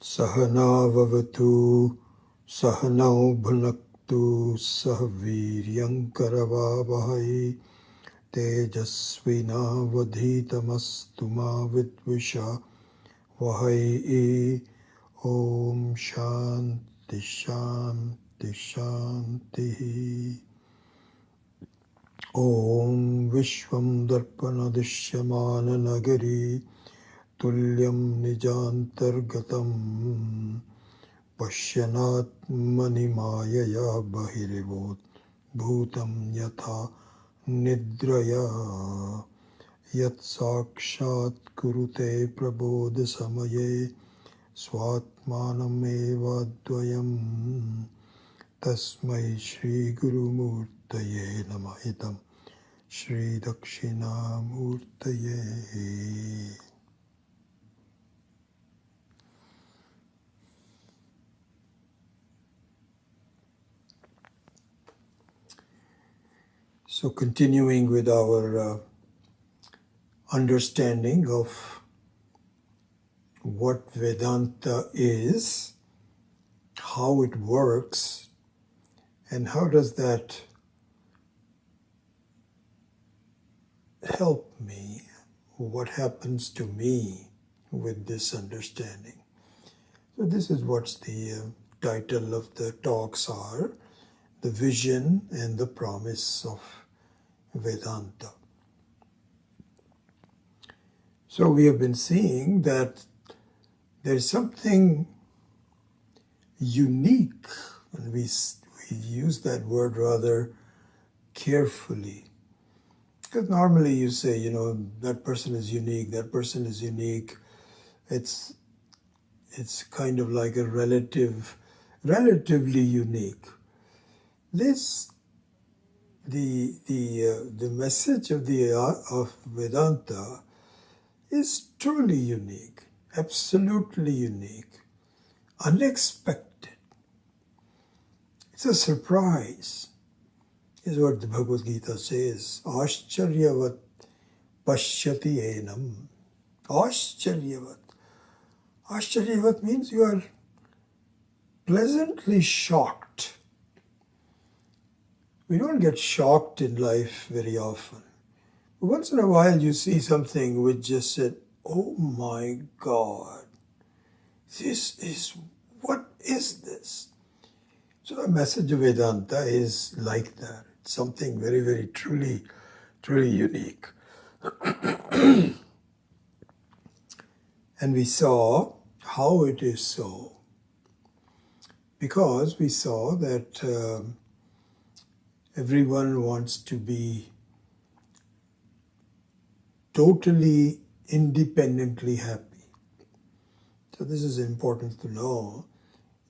Sahanavavatu Sahanau Bhunaktu Sahaviryamkaravavahai Tejasvinavadhitamastu ma vidvisha Vahai. Om Shanti Shanti Shanti. Om Vishwam Darpana Dishyamana Nagari Tulyam Nijantargatam Pashyanat Manimayaya Bahirivot Bhutam Yatha Nidraya Yat Sakshat Kurute Prabodha Samaye Swatmanam Eva Dvayam Tasmai Shri Guru Murtaye Namahitam Shri Dakshina Murtaye. So continuing with our understanding of what Vedanta is, how it works, and how does that help me, what happens to me with this understanding. So this is what the title of the talks are, the vision and the promise of Vedanta. So we have been seeing that there's something unique, and we use that word rather carefully. Because normally you say, that person is unique, that person is unique. It's kind of like a relatively unique. The message of Vedanta is truly unique, absolutely unique, unexpected. It's a surprise, is what the Bhagavad Gita says. Ascharyavat pashyati enam. Ascharyavat. Ascharyavat means you are pleasantly shocked. We don't get shocked in life very often. But once in a while you see something which just said, oh my God, what is this? So the message of Vedanta is like that. It's something very, very truly unique. And we saw how it is so, because we saw that everyone wants to be totally independently happy. So this is important to know,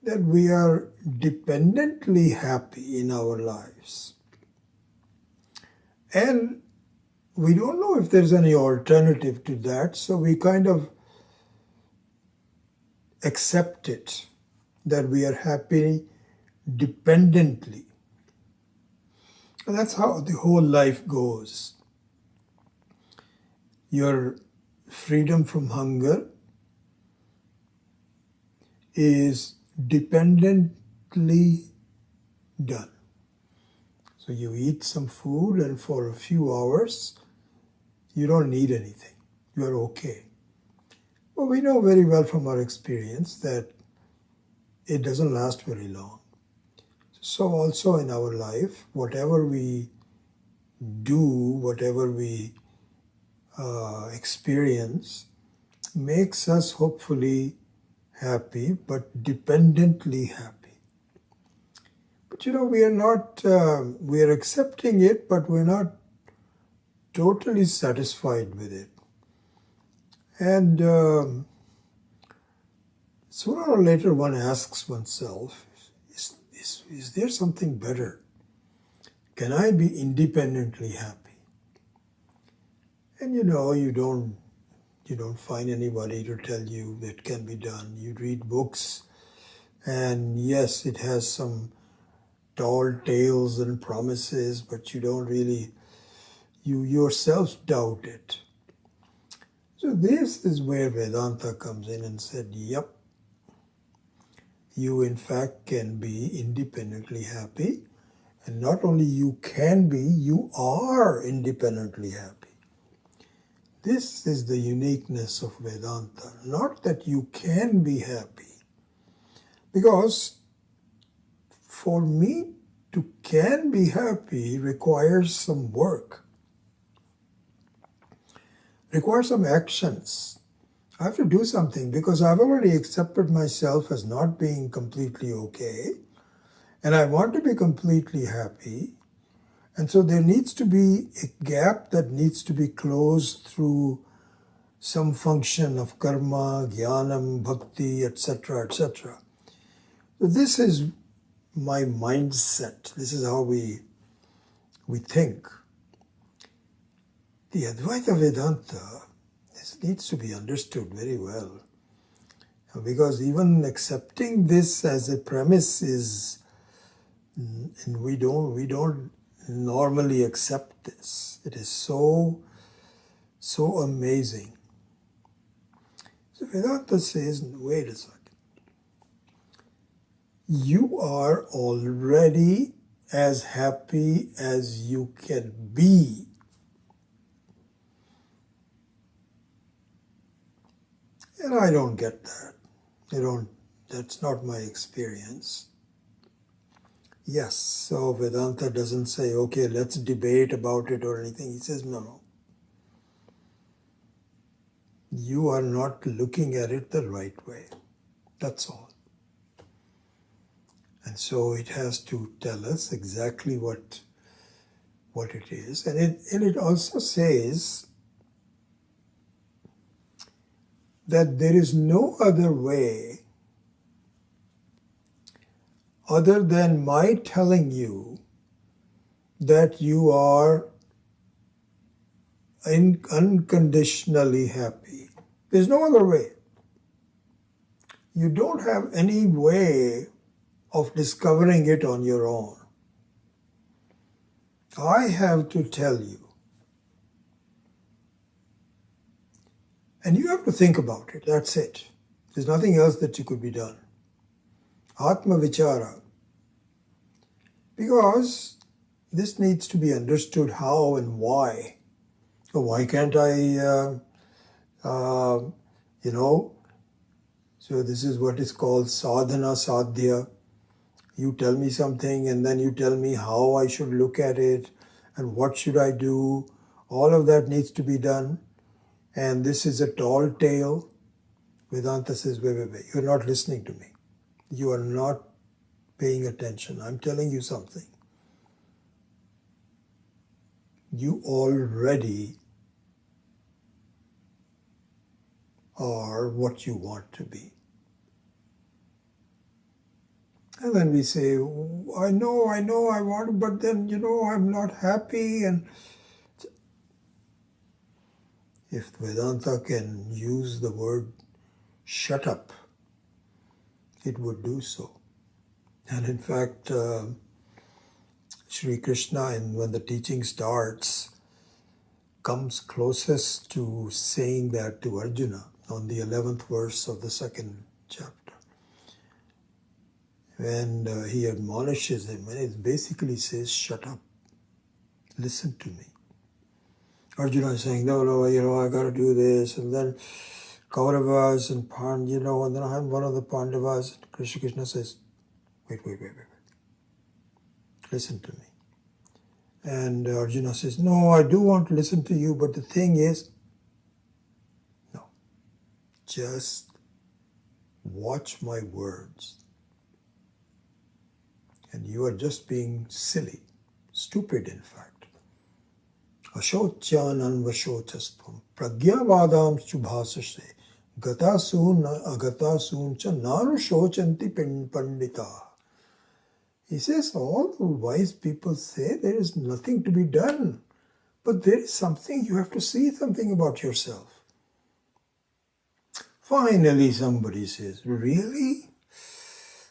that we are dependently happy in our lives. And we don't know if there's any alternative to that, so we kind of accept it, that we are happy dependently. And that's how the whole life goes. Your freedom from hunger is dependently done. So you eat some food and for a few hours, you don't need anything. You are okay. Well, we know very well from our experience that it doesn't last very long. So also in our life, whatever we do, whatever we experience, makes us hopefully happy, but dependently happy. But we are not, we are accepting it, but we're not totally satisfied with it. And sooner or later one asks oneself, is there something better? Can I be independently happy? And you don't find anybody to tell you that can be done. You read books, and yes, it has some tall tales and promises, but you don't really, you yourself doubt it. So this is where Vedanta comes in and said, yep, You in fact can be independently happy. And not only you can be, you are independently happy. This is the uniqueness of Vedanta. Not that you can be happy. Because for me to can be happy requires some work, requires some actions. I have to do something because I've already accepted myself as not being completely okay. And I want to be completely happy. And so there needs to be a gap that needs to be closed through some function of karma, jnanam, bhakti, etc., etc. So this is my mindset. This is how we think. The Advaita Vedanta, this needs to be understood very well. Because even accepting this as a premise is, and we don't normally accept this. It is so amazing. So Vedanta says, wait a second. You are already as happy as you can be. And I don't get that. That's not my experience. Yes, so Vedanta doesn't say, okay, let's debate about it or anything. He says, no. You are not looking at it the right way. That's all. And so it has to tell us exactly what it is. And it also says that there is no other way other than my telling you that you are unconditionally happy. There's no other way. You don't have any way of discovering it on your own. I have to tell you. And you have to think about it. That's it. There's nothing else that you could be done. Atma Vichara. Because this needs to be understood how and why. So why can't I, so this is what is called sadhana sadhya. You tell me something and then you tell me how I should look at it and what should I do. All of that needs to be done. And this is a tall tale. Vedanta says, wait, you're not listening to me. You are not paying attention. I'm telling you something. You already are what you want to be. And then we say, I know, I want, but then, I'm not happy. And if Vedanta can use the word shut up, it would do so. And in fact, Sri Krishna, and when the teaching starts, comes closest to saying that to Arjuna on the 11th verse of the 2nd chapter. And he admonishes him, and it basically says, shut up, listen to me. Arjuna is saying, no, I got to do this, and then Kauravas and and then I'm one of the Pandavas. Krishna says, wait. Listen to me. And Arjuna says, no, I do want to listen to you, but the thing is, no, just watch my words. And you are just being silly, stupid in fact. Ashocyanan vashochastvam pragyavadam shubhasashe gatasun agatasun cha narushocanti pandita. He says, all the wise people say there is nothing to be done, but there is something, you have to see something about yourself. Finally somebody says, really?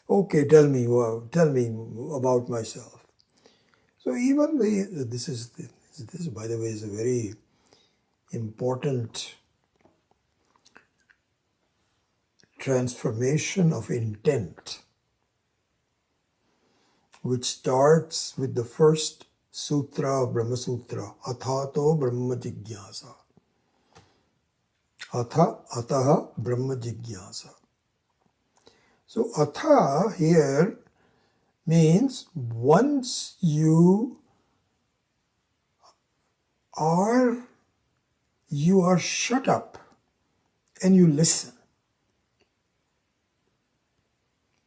Okay, tell me about myself. So even this is by the way is a very important transformation of intent. which starts with the first sutra of Brahma Sutra, Athato Brahma Jigyasa. Ataha Brahma Jigyasa. So Atha here means once you are shut up and you listen.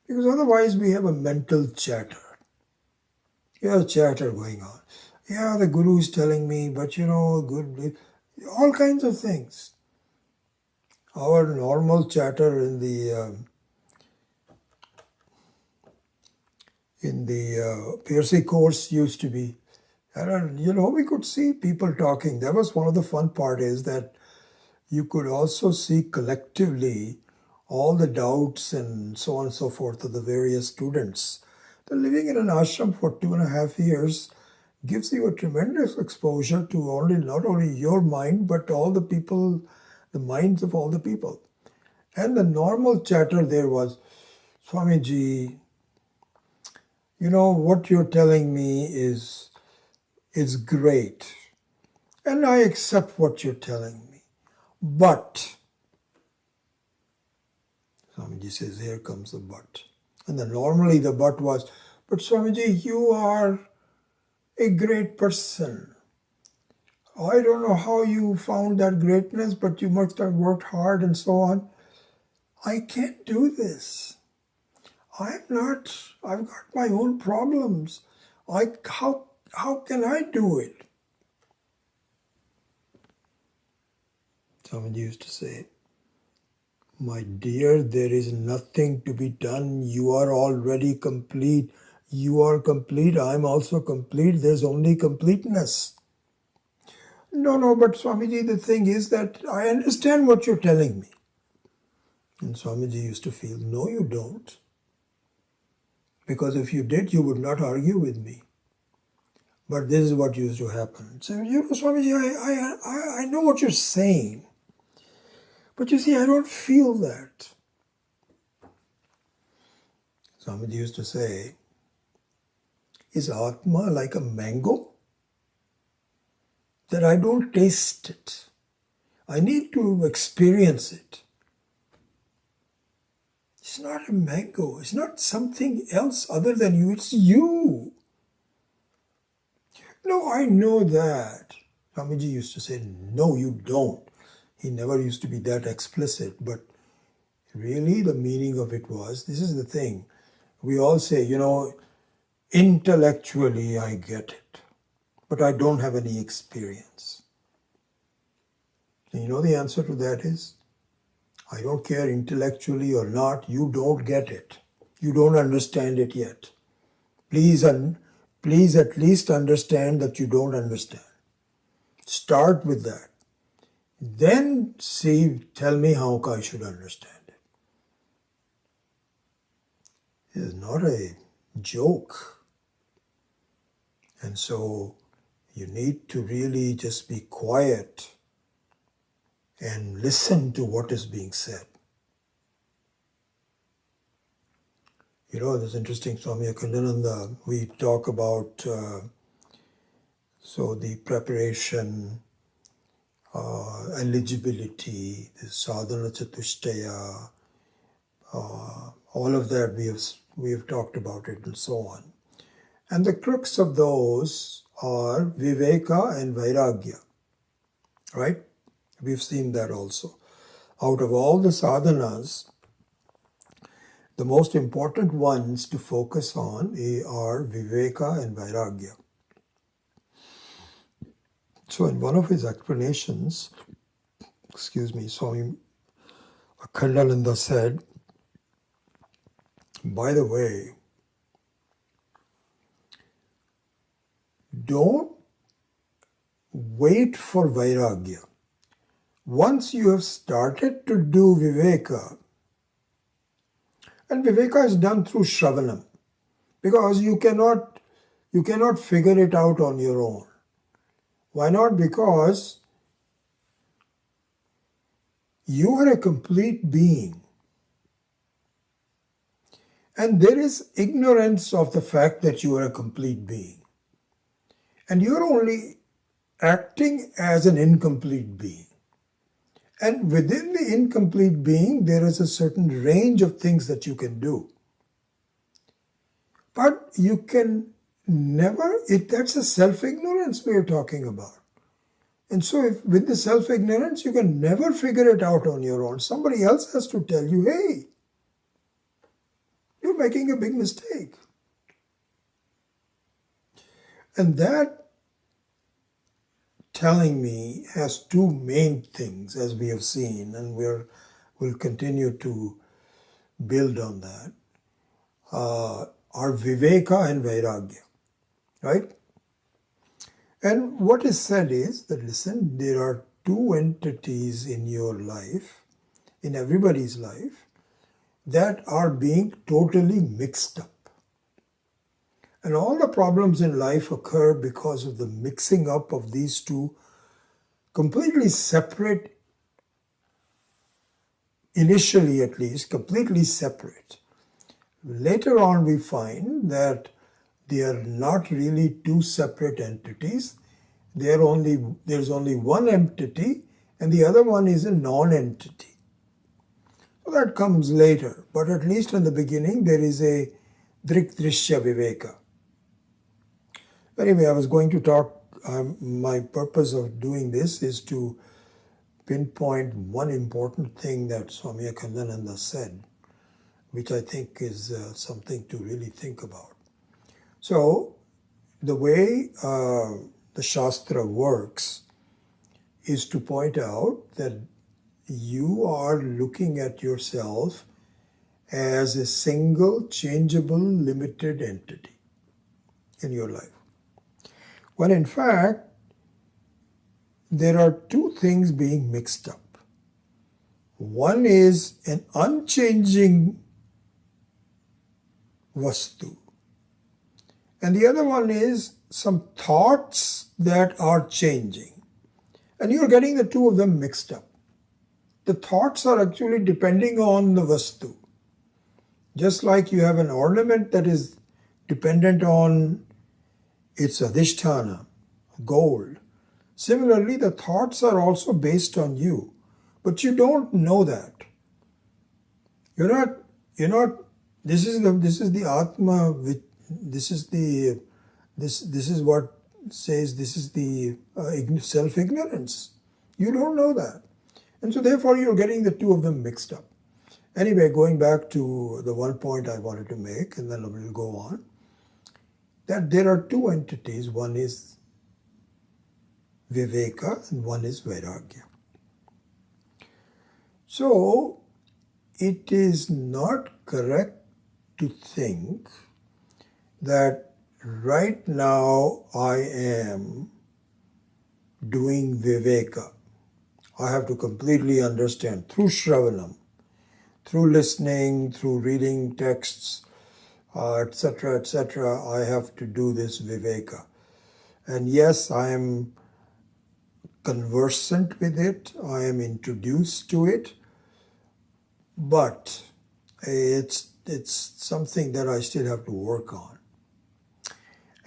Because otherwise we have a mental chatter. You have chatter going on. Yeah, the guru is telling me, but good, all kinds of things. Our normal chatter in the PRC course used to be, we could see people talking. That was one of the fun part, is that you could also see collectively all the doubts and so on and so forth of the various students. The living in an ashram for 2.5 years gives you a tremendous exposure to not only your mind, but all the people, the minds of all the people. And the normal chatter there was, Swamiji, what you're telling me is great. And I accept what you're telling me. But, Swamiji says, here comes the but. And then normally the but was, but Swamiji, you are a great person. I don't know how you found that greatness, but you must have worked hard and so on. I can't do this. I've got my own problems. How can I do it? Someone used to say, my dear, there is nothing to be done. You are already complete. You are complete. I'm also complete. There's only completeness. No, but Swamiji, the thing is that I understand what you're telling me. And Swamiji used to feel, no, you don't. Because if you did, you would not argue with me. But this is what used to happen. So, Swamiji, I know what you're saying. But you see, I don't feel that. Swamiji used to say, is Atma like a mango? That I don't taste it. I need to experience it. It's not a mango. It's not something else other than you. It's you. No, I know that. Swamiji used to say, no, you don't. He never used to be that explicit, but really the meaning of it was, this is the thing. We all say, intellectually I get it, but I don't have any experience. And you know the answer to that is, I don't care intellectually or not, you don't get it. You don't understand it yet. Please at least understand that you don't understand. Start with that. Then tell me how I should understand it. It is not a joke. And so you need to really just be quiet and listen to what is being said. This interesting Swami Akhandananda, we talk about the preparation, eligibility, the sadhana chatushtaya, all of that we have talked about it and so on. And the crux of those are viveka and vairagya, right? We've seen that also. Out of all the sadhanas, the most important ones to focus on are viveka and vairagya. So in one of his explanations, Swami Akhandananda said, by the way, don't wait for vairagya. Once you have started to do viveka, and viveka is done through shravanam, because you cannot figure it out on your own. Why not? Because you are a complete being. And there is ignorance of the fact that you are a complete being. And you're only acting as an incomplete being. And within the incomplete being, there is a certain range of things that you can do. But you can never, that's a self-ignorance we're talking about. And so if with the self-ignorance, you can never figure it out on your own. Somebody else has to tell you, hey, you're making a big mistake. And that telling me has two main things, as we have seen, and we'll continue to build on that, are viveka and vairagya, right? And what is said is that, listen, there are two entities in your life, in everybody's life, that are being totally mixed up. And all the problems in life occur because of the mixing up of these two completely separate, initially at least, completely separate. Later on we find that they are not really two separate entities. There's only one entity and the other one is a non-entity. So that comes later, but at least in the beginning there is a drik drishya viveka. Anyway, I was going to talk, my purpose of doing this is to pinpoint one important thing that Swami Akhandananda said, which I think is something to really think about. So, the way the Shastra works is to point out that you are looking at yourself as a single, changeable, limited entity in your life. When in fact, there are two things being mixed up. One is an unchanging vastu, and the other one is some thoughts that are changing. And you're getting the two of them mixed up. The thoughts are actually depending on the vastu. Just like you have an ornament that is dependent on its adhisthana, gold. Similarly, the thoughts are also based on you, but you don't know that. You're not. This is the Atma. This is what says. This is the self-ignorance. You don't know that, and so therefore you're getting the two of them mixed up. Anyway, going back to the one point I wanted to make, and then we'll go on. That there are two entities, one is viveka and one is vairagya. So, it is not correct to think that right now I am doing viveka. I have to completely understand through shravanam, through listening, through reading texts, etc., etc., I have to do this viveka. And yes, I am conversant with it, I am introduced to it, but it's something that I still have to work on.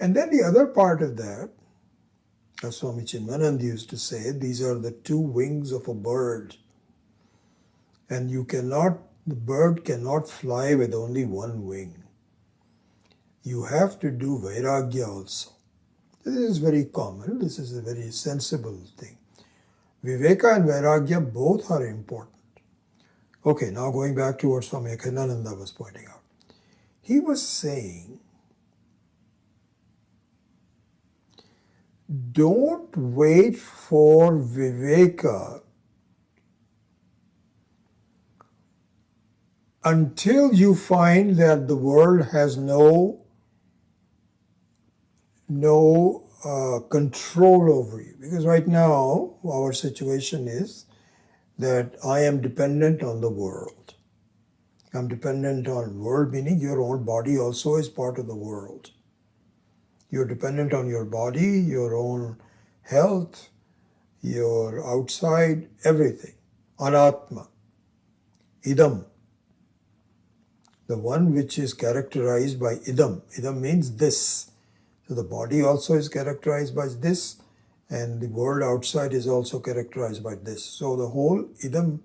And then the other part of that, as Swami Chinmanand used to say, these are the two wings of a bird. And the bird cannot fly with only one wing. You have to do vairagya also. This is very common. This is a very sensible thing. Viveka and vairagya both are important. Okay, now going back to what Swami Akhandananda was pointing out. He was saying, don't wait for viveka until you find that the world has no control over you. Because right now, our situation is that I am dependent on the world. I'm dependent on world, meaning your own body also is part of the world. You're dependent on your body, your own health, your outside, everything. Anatma. Idam. the one which is characterized by idam. Idam means this. So the body also is characterized by this, and the world outside is also characterized by this. So the whole idam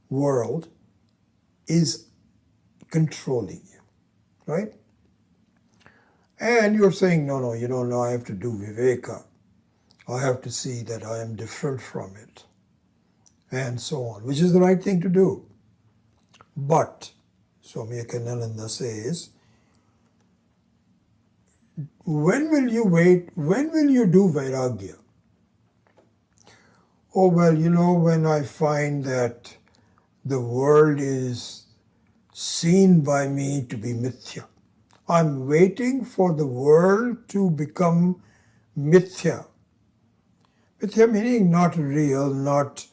world is controlling you, right? And you're saying, no, I have to do viveka. I have to see that I am different from it, and so on, which is the right thing to do. But, Swami Akhandananda says, when will you wait? When will you do vairagya? Oh, well, when I find that the world is seen by me to be mithya. I'm waiting for the world to become mithya. Mithya meaning not real, not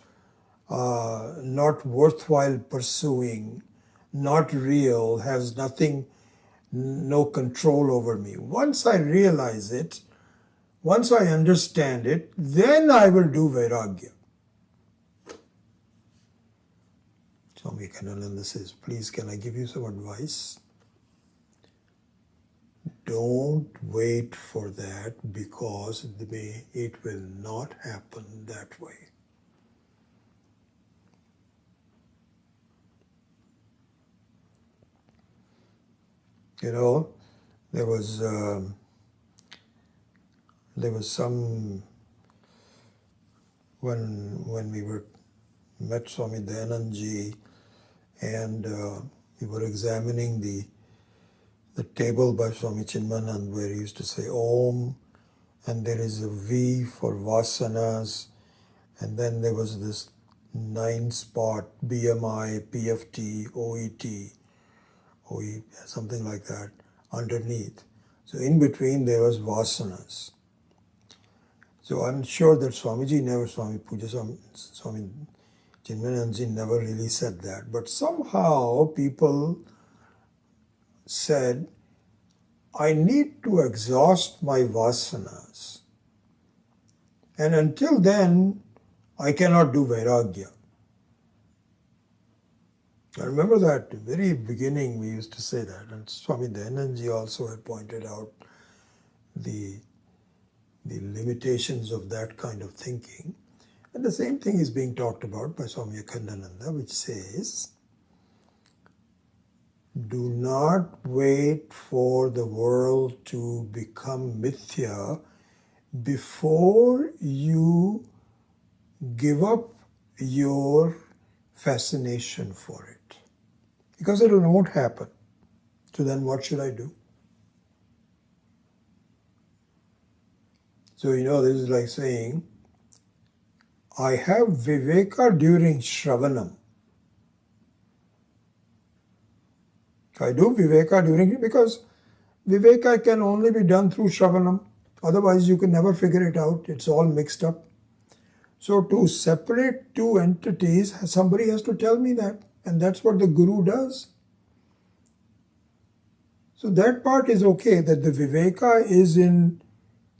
worthwhile pursuing, not real, has nothing, no control over me. Once I realize it, once I understand it, then I will do vairagya. Swami Akhandananda says, please, can I give you some advice? Don't wait for that, because it will not happen that way. There was some, when we met Swami Dayanandji, and we were examining the table by Swami Chinmanand, where he used to say Om, and there is a V for Vasanas, and then there was this 9-spot BMI, PFT, OET, something like that underneath. So in between there was Vasanas. So I'm sure that Swami Chinmanandji never really said that, but somehow people said, I need to exhaust my vasanas, and until then I cannot do vairagya. I remember that at the very beginning we used to say that, and Swami Dayanandji also had pointed out the limitations of that kind of thinking. And the same thing is being talked about by Swami Akhandananda, which says, do not wait for the world to become mithya before you give up your fascination for it. Because it won't happen. So then what should I do? So this is like saying, I have viveka during Shravanam. I do viveka because viveka can only be done through Shravanam. Otherwise you can never figure it out. It's all mixed up. So to separate two entities, somebody has to tell me that. And that's what the Guru does. So that part is okay, that the viveka is in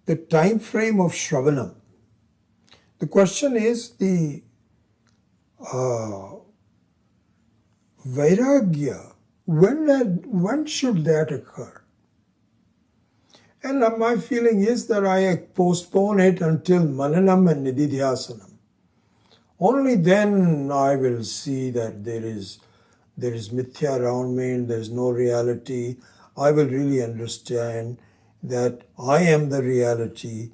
the time frame of Shravanam. The question is the vairagya. When should that occur? And my feeling is that I postpone it until Mananam and Nididhyasanam. Only then I will see that there is mithya around me and there is no reality. I will really understand that I am the reality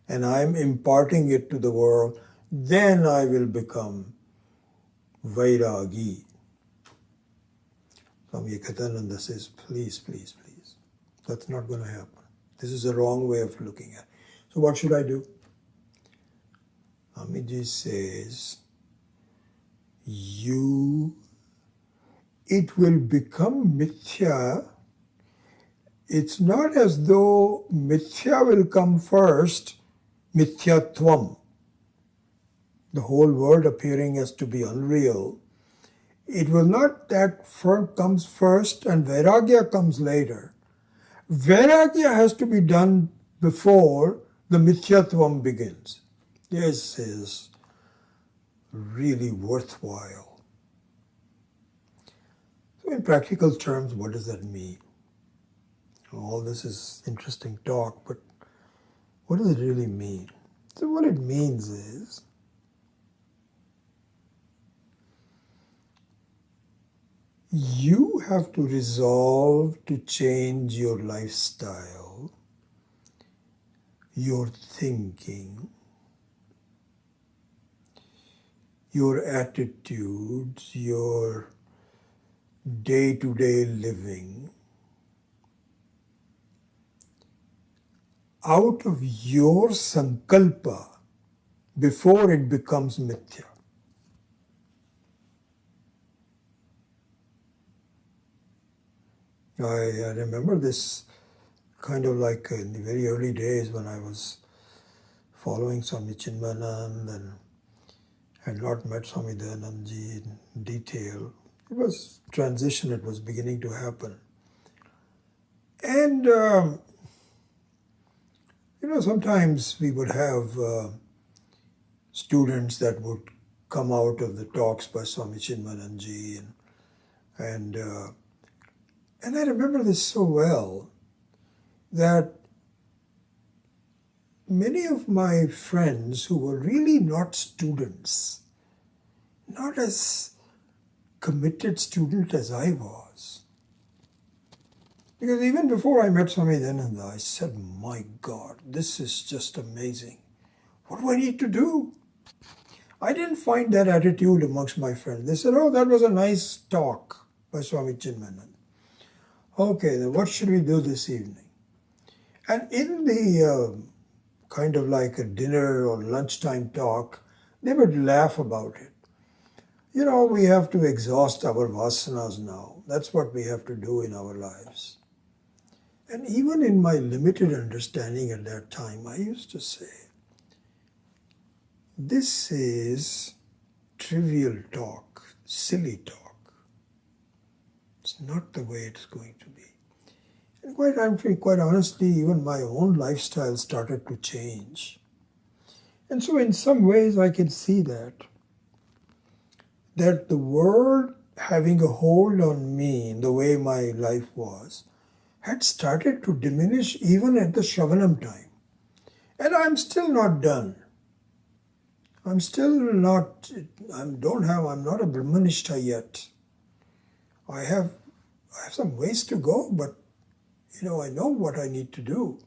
and I am imparting it to the world. Then I will become vairagi. Swami Akhandananda says, please, please, please. That's not going to happen. This is the wrong way of looking at it. So what should I do? Amiji says, it will become mithya. It's not as though mithya will come first, mithyatvam, the whole world appearing as to be unreal. It will not that comes first and vairagya comes later. Vairagya has to be done before the mithyatvam begins. This is really worthwhile. So in practical terms, what does that mean? All this is interesting talk, but what does it really mean? So what it means is, you have to resolve to change your lifestyle, your thinking, your attitudes, your day-to-day living out of your sankalpa before it becomes mithya. I remember this kind of like in the very early days when I was following Swami Chinmayanand and had not met Swami Dayanandji in detail. It was transition, it was beginning to happen. And, sometimes we would have students that would come out of the talks by Swami Chinmayanandji and I remember this so well that many of my friends who were really not students, not as committed student as I was, because even before I met Swami Dayananda, I said, my God, this is just amazing. What do I need to do? I didn't find that attitude amongst my friends. They said, oh, that was a nice talk by Swami Chinmayanand. Okay, then what should we do this evening? And in the kind of like a dinner or lunchtime talk, they would laugh about it. We have to exhaust our vasanas now. That's what we have to do in our lives. And even in my limited understanding at that time, I used to say, this is trivial talk, silly talk. It's not the way it's going to be. And quite honestly, even my own lifestyle started to change. And so in some ways I can see that the world having a hold on me in the way my life was had started to diminish even at the Shravanam time. And I'm still not done. I'm not a Brahmanishta yet. I have some ways to go, but I know what I need to do,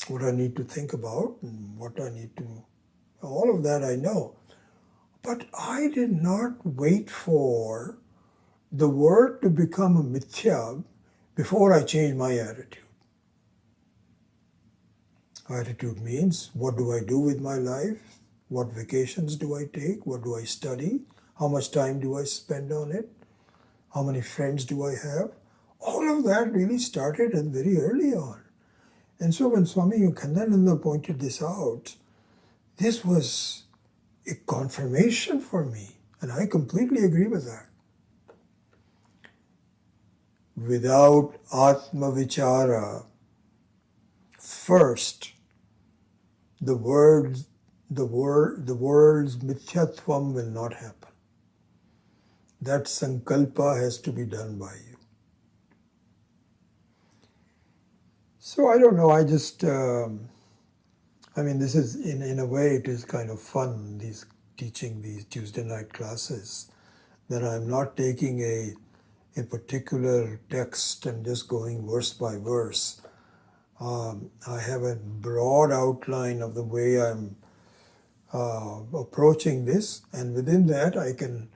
what I need to think about, and all of that I know. But I did not wait for the word to become a mithya before I changed my attitude. Attitude means, what do I do with my life? What vacations do I take? What do I study? How much time do I spend on it? How many friends do I have? All of that really started very early on. And so when Swami Khandananda pointed this out, this was a confirmation for me. And I completely agree with that. Without Atma Vichara, first, the world's mithyatvam will not happen. That sankalpa has to be done by you. So I don't know, this is, in a way, it is kind of fun, teaching these Tuesday night classes, that I'm not taking a particular text and just going verse by verse. I have a broad outline of the way I'm approaching this, and within that I can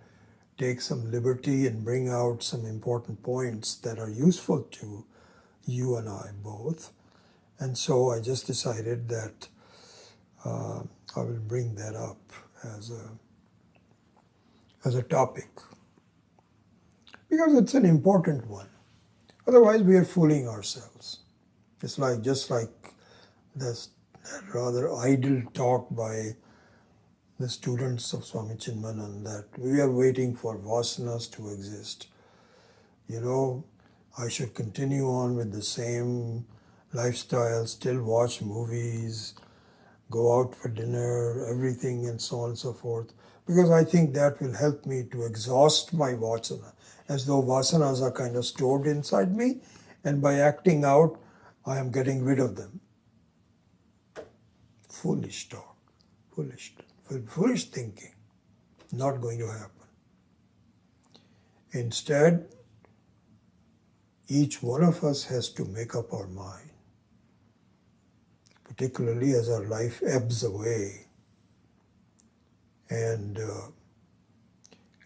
take some liberty and bring out some important points that are useful to you and I both. And so I just decided that I will bring that up as a topic, because it's an important one. Otherwise we are fooling ourselves. It's just like that rather idle talk by the students of Swami Chinmayananda, that we are waiting for vasanas to exist. I should continue on with the same lifestyle, still watch movies, go out for dinner, everything, and so on and so forth. because I think that will help me to exhaust my vasana, as though vasanas are kind of stored inside me, and by acting out, I am getting rid of them. Foolish talk, foolish thinking, not going to happen. Instead, each one of us has to make up our mind, particularly as our life ebbs away, and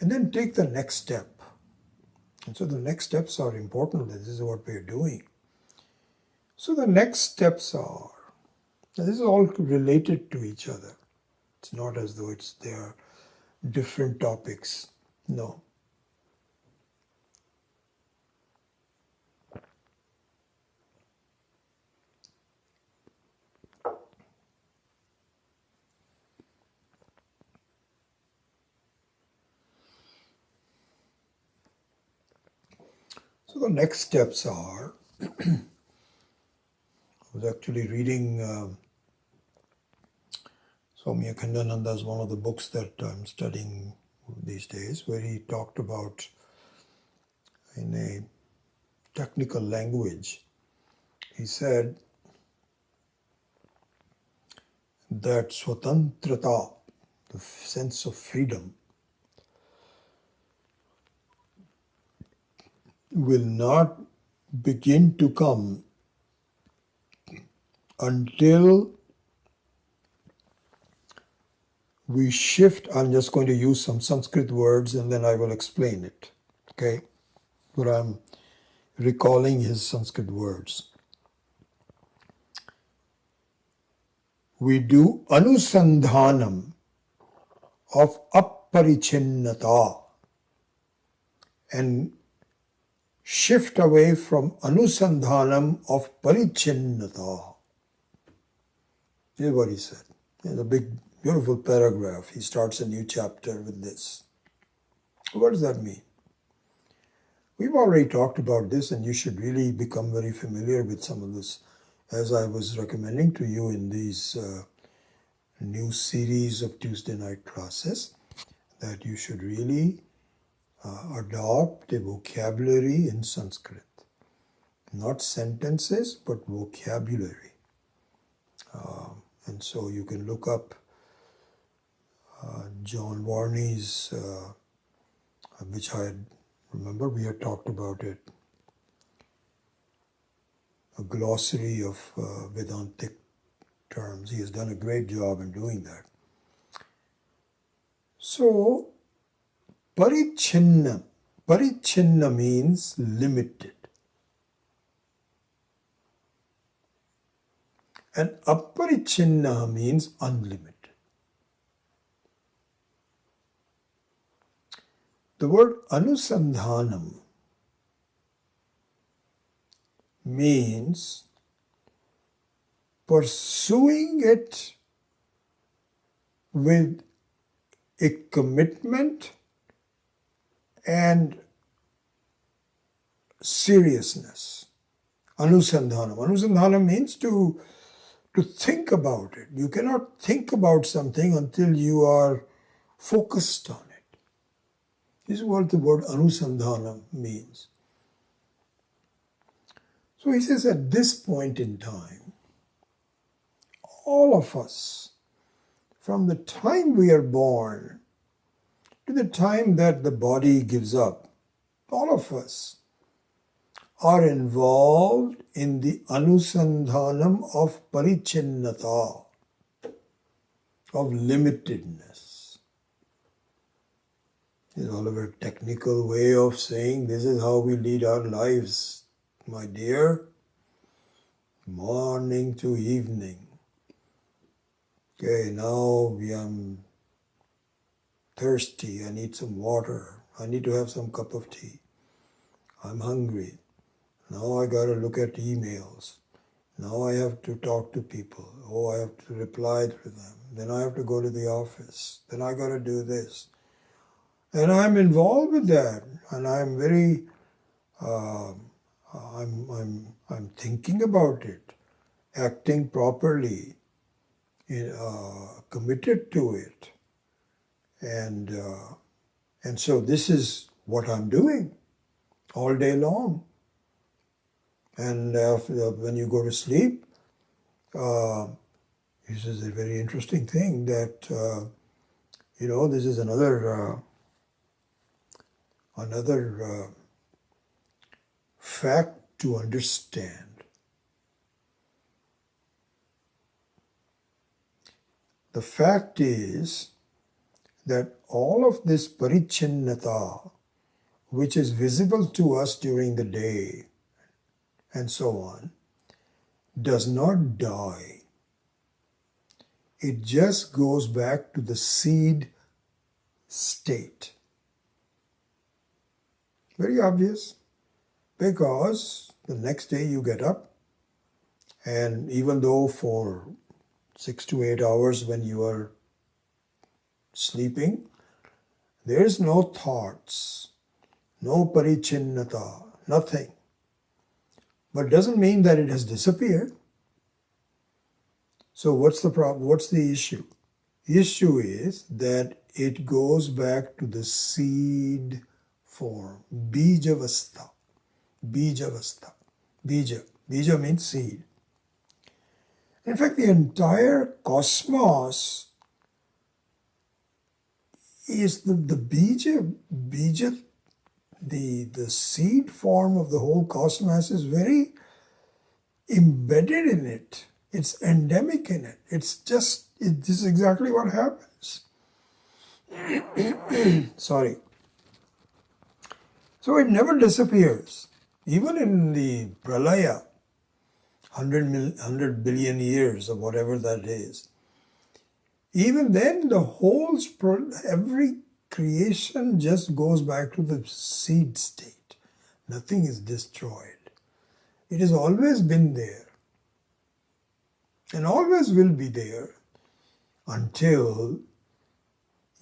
then take the next step. And so the next steps are important. This is what we're doing. So the next steps are, this is all related to each other. It's not as though they are different topics. No. So the next steps are, I was actually reading Swami Akhandananda's one of the books that I'm studying these days, where he talked about, in a technical language, he said that swatantrata, the sense of freedom, will not begin to come until we shift. I'm just going to use some Sanskrit words and then I will explain it. Okay? But I'm recalling his Sanskrit words. We do anusandhanam of apparichinnata and shift away from anusandhanam of parichinnata. Here's what he said. In a big, beautiful paragraph. He starts a new chapter with this. What does that mean? We've already talked about this, and you should really become very familiar with some of this, as I was recommending to you in these new series of Tuesday night classes, that you should really adopt a vocabulary in Sanskrit. Not sentences, but vocabulary. And so you can look up John Varney's, which I remember we had talked about it, a glossary of Vedantic terms. He has done a great job in doing that. So, parichinna means limited. And aparichinna means unlimited. The word anusandhanam means pursuing it with a commitment and seriousness. Anusandhanam. Anusandhanam means to think about it. You cannot think about something until you are focused on it. This is what the word anusandhanam means. So he says at this point in time, all of us, from the time we are born to the time that the body gives up, all of us are involved in the anusandhanam of parichinnata, of limitedness. It's all of a technical way of saying this is how we lead our lives, my dear. Morning to evening. Okay, now I'm thirsty, I need some water, I need to have some cup of tea. I'm hungry. Now I got to look at emails. Now I have to talk to people. Oh, I have to reply to them. Then I have to go to the office. Then I got to do this. And I'm involved with that. And I'm very, I'm thinking about it, acting properly, committed to it. And so this is what I'm doing all day long. And when you go to sleep, this is a very interesting thing that, this is another fact to understand. The fact is that all of this parichinnata, which is visible to us during the day and so on, does not die. It just goes back to the seed state. Very obvious, because the next day you get up, and even though for 6 to 8 hours when you are sleeping, there's no thoughts, no parichinnata, nothing. But it doesn't mean that it has disappeared. So what's the problem? What's the issue? The issue is that it goes back to the seed form, bijavastha. Bijavastha. Bija means seed. In fact, the entire cosmos is the bija, the seed form of the whole cosmos is very embedded in it. It's endemic in it. This is exactly what happens. Sorry. So it never disappears. Even in the pralaya, 100 billion years or whatever that is, even then every creation just goes back to the seed state. Nothing is destroyed. It has always been there and always will be there until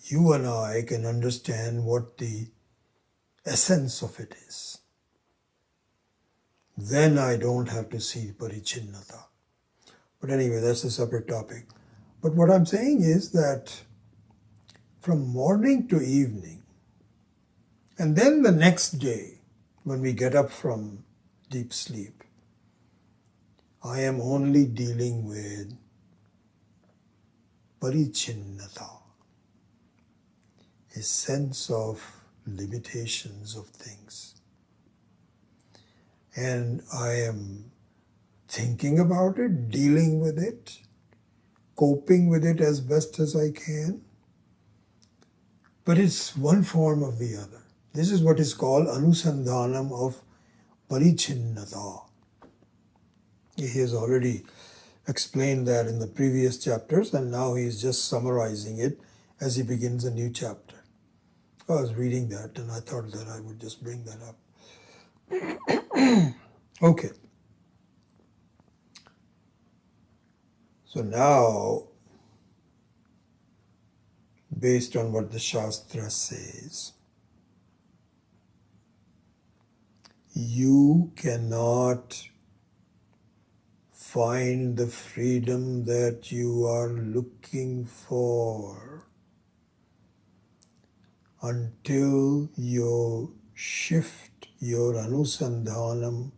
you and I can understand what the essence of it is. Then I don't have to see parichinnata. But anyway, that's a separate topic. But what I'm saying is that from morning to evening, and then the next day, when we get up from deep sleep, I am only dealing with parichinnata, a sense of limitations of things. And I am thinking about it, dealing with it, coping with it as best as I can. But it's one form of the other. This is what is called anusandhanam of parichinnata. He has already explained that in the previous chapters, and now he is just summarizing it as he begins a new chapter. I was reading that and I thought that I would just bring that up. Okay. So now, based on what the Shastra says, you cannot find the freedom that you are looking for until you shift your anusandhanam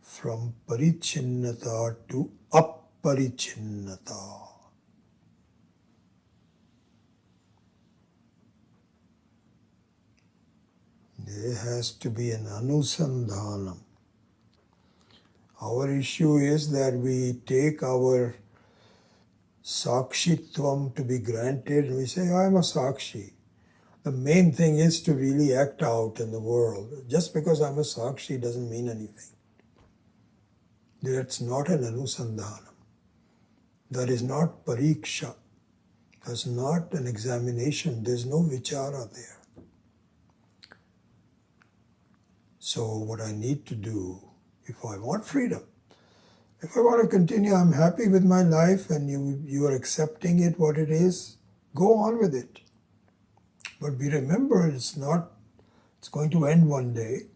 from parichinnata to aparichinnata. There has to be an anusandhanam. Our issue is that we take our sakshitvam to be granted and we say, I'm a sakshi. The main thing is to really act out in the world. Just because I'm a sakshi doesn't mean anything. That's not an anusandhanam. That is not pariksha. That's not an examination. There's no vichara there. So what I need to do, if I want freedom, if I want to continue, I'm happy with my life and you are accepting it, what it is, go on with it. But we remember it's going to end one day.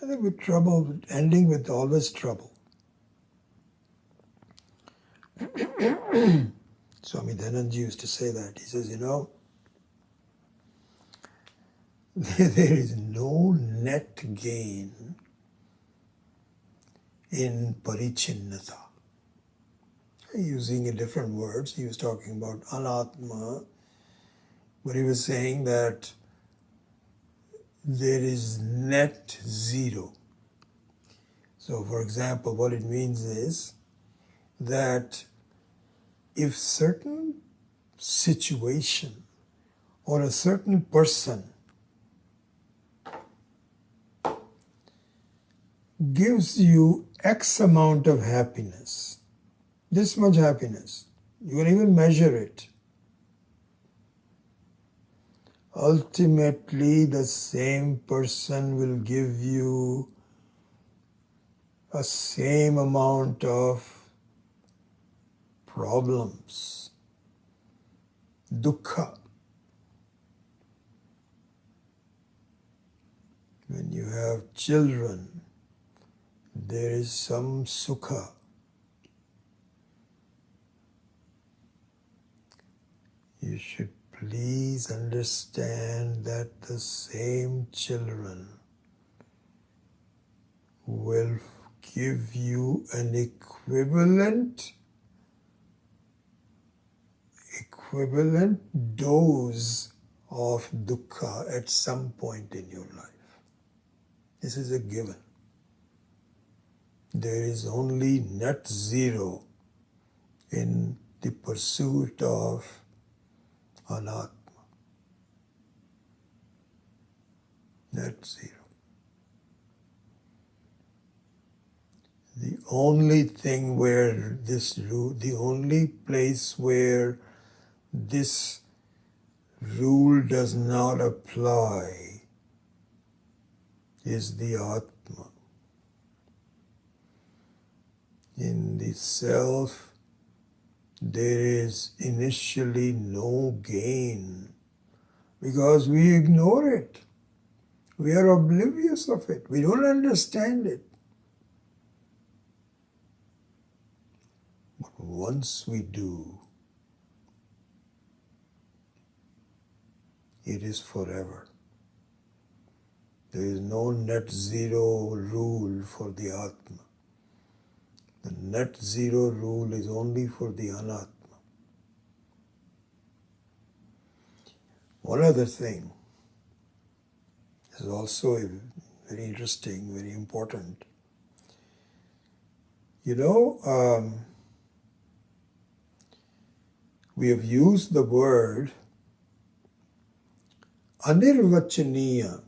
I think with trouble, ending with always trouble. Swami Dhananji used to say that. He says, There is no net gain in parichinnata. Using a different words, he was talking about anatma, but he was saying that there is net zero. So for example, what it means is that if certain situation or a certain person gives you X amount of happiness, this much happiness, you can even measure it. Ultimately, the same person will give you a same amount of problems, dukkha. When you have children, there is some sukha. You should please understand that the same children will give you an equivalent dose of dukkha at some point in your life. This is a given. There is only net zero in the pursuit of anatma. Net zero. The only thing where the only place where this rule does not apply is the Atma. In the self, there is initially no gain because we ignore it. We are oblivious of it. We don't understand it. But once we do, it is forever. There is no net zero rule for the Atma. The net zero rule is only for the Anatma. One other thing is also very interesting, very important. You know, we have used the word anirvachaniya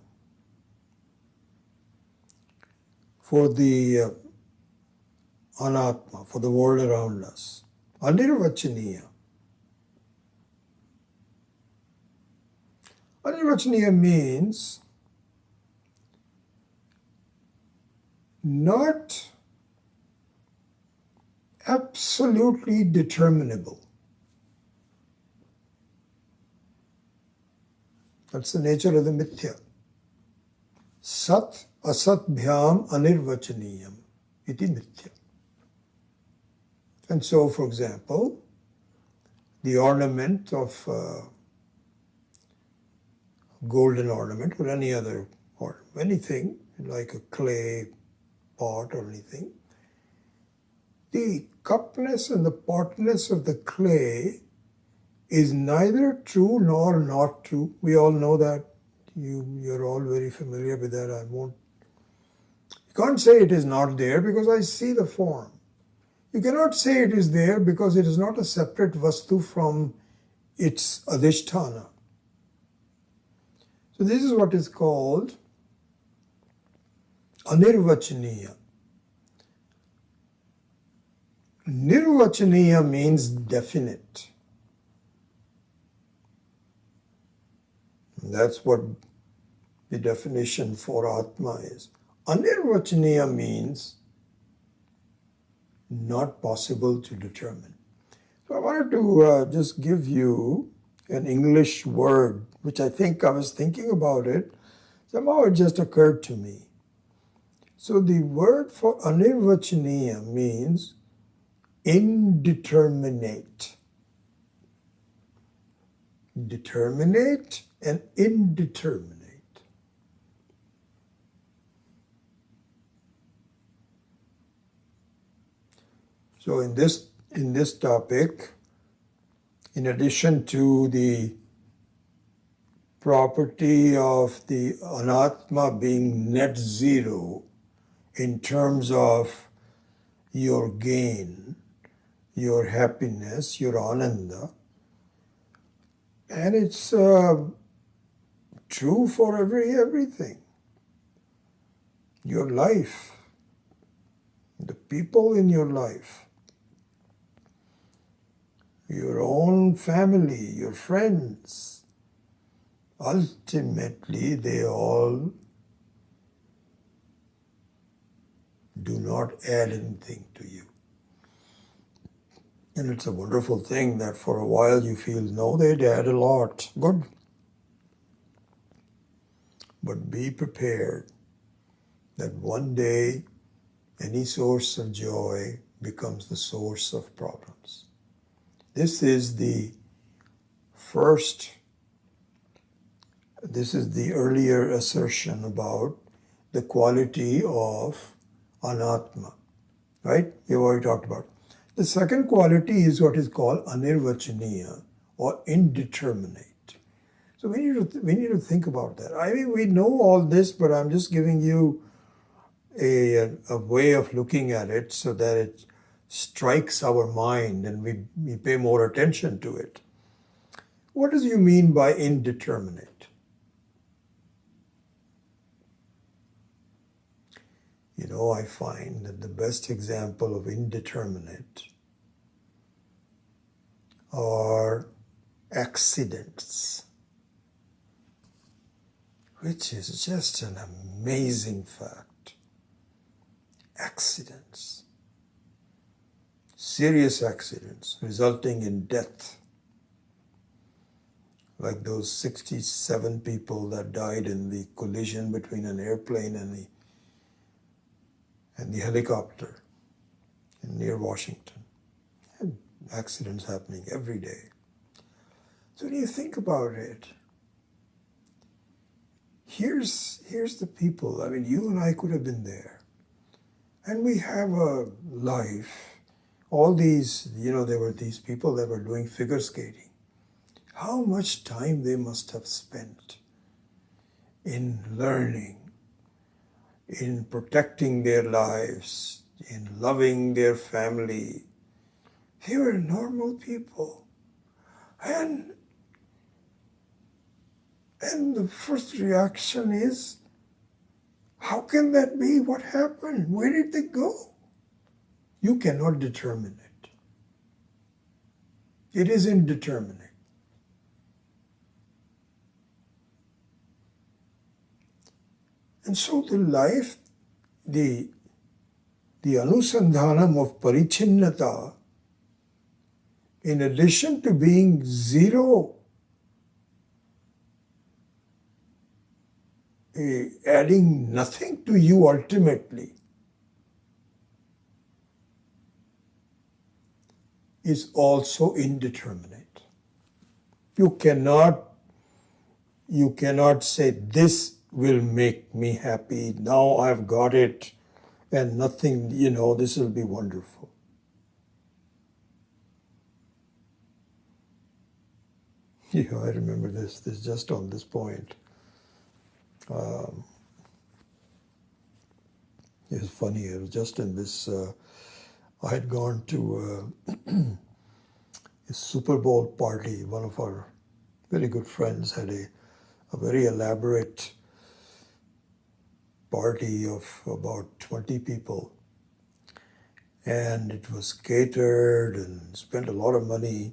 for the anatma, for the world around us. Anirvachaniya. Anirvachaniya means not absolutely determinable. That's the nature of the mithya. Sat asat bhyam anirvachaniyam iti mithya. And so, for example, the ornament of golden ornament or any other ornament, anything like a clay pot or anything, the cupness and the potness of the clay is neither true nor not true. We all know that. You're all very familiar with that. You can't say it is not there because I see the form. You cannot say it is there because it is not a separate vastu from its adhisthana. So this is what is called anirvachaniya. Nirvachaniya means definite. That's what the definition for Atma is. Anirvachaniya means not possible to determine. So I wanted to just give you an English word, which I was thinking about it. Somehow it just occurred to me. So the word for anirvachaniya means indeterminate. Determinate and indeterminate. So in this topic, in addition to the property of the anatma being net zero in terms of your gain, your happiness, your ananda, and it's true for everything. Your life, the people in your life, your own family, your friends, ultimately they all do not add anything to you. And it's a wonderful thing that for a while you feel, no, they'd add a lot. Good. But be prepared that one day any source of joy becomes the source of problems. This is the earlier assertion about the quality of anatma, right? We've already talked about. The second quality is what is called anirvachaniya, or indeterminate. So we need to think about that. I mean, we know all this, but I'm just giving you a way of looking at it so that it strikes our mind and we pay more attention to it. What does you mean by indeterminate? You know, I find that the best example of indeterminate are accidents, which is just an amazing fact. Accidents. Serious accidents resulting in death. Like those 67 people that died in the collision between an airplane and the helicopter near Washington. And accidents happening every day. So when you think about it, here's the people. I mean, you and I could have been there. And we have a life. All these, there were these people that were doing figure skating. How much time they must have spent in learning, in protecting their lives, in loving their family. They were normal people. And the first reaction is, how can that be? What happened? Where did they go? You cannot determine it. It is indeterminate. And so the life, the anusandhanam of parichinnata, in addition to being zero, adding nothing to you ultimately, is also indeterminate. You cannot say this will make me happy, now I've got it, and nothing, this will be wonderful. I remember this just on this point. It's funny, it was just in this, I had gone to a Super Bowl party. One of our very good friends had a very elaborate party of about 20 people. And it was catered and spent a lot of money.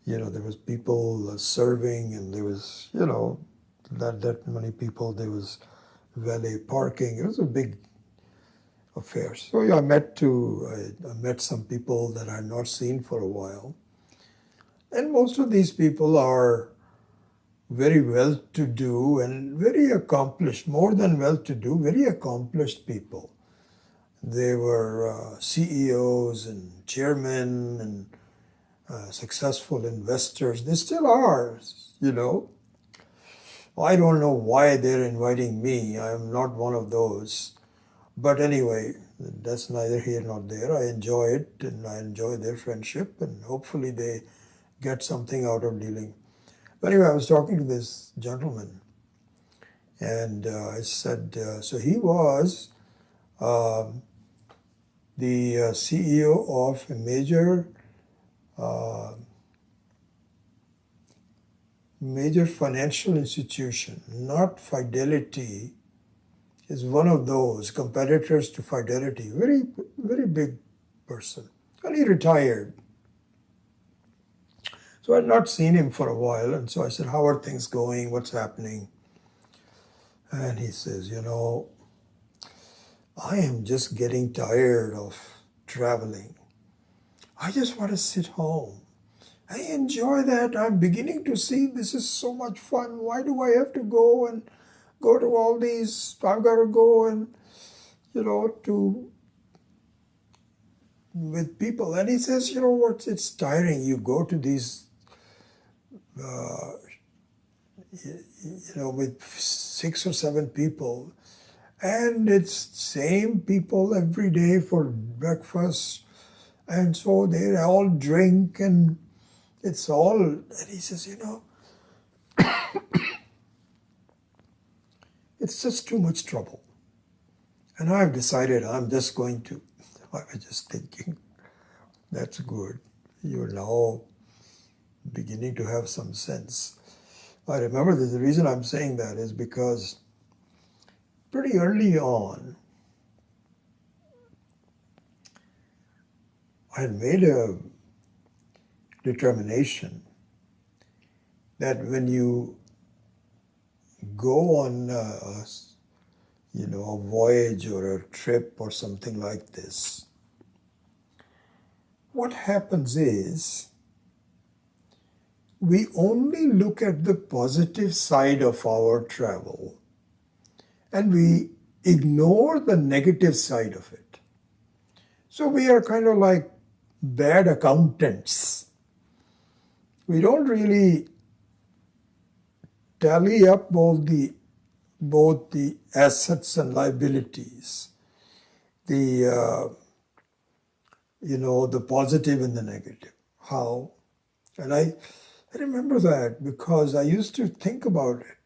There was people serving, and there was, that many people. There was valet parking. It was a big affair. So I met some people that I had not seen for a while. And most of these people are very well-to-do and very accomplished, more than well-to-do, very accomplished people. They were CEOs and chairmen and successful investors. They still are, I don't know why they're inviting me. I am not one of those. But anyway, that's neither here nor there. I enjoy it, and I enjoy their friendship, and hopefully they get something out of dealing. But anyway, I was talking to this gentleman, and I said, so he was um the CEO of a major financial institution, not Fidelity, is one of those competitors to Fidelity, very, very big person. And he retired. So I'd not seen him for a while. And so I said, how are things going? What's happening? And he says, I am just getting tired of traveling. I just want to sit home. I enjoy that. I'm beginning to see this is so much fun. Why do I have to go and go to all these? I've got to go and, to with people. And he says, you know what, it's tiring. You go to these, with 6 or 7 people, and it's same people every day for breakfast. And so they all drink, and it's all, and he says, it's just too much trouble. And I've decided I'm just going to, I was just thinking, that's good. You're now beginning to have some sense. I remember this, the reason I'm saying that is because pretty early on, I had made a determination that when you go on a voyage or a trip or something like this, what happens is we only look at the positive side of our travel and we ignore the negative side of it. So we are kind of like bad accountants. We don't really tally up both the assets and liabilities, the positive and the negative. How? And I remember that because I used to think about it.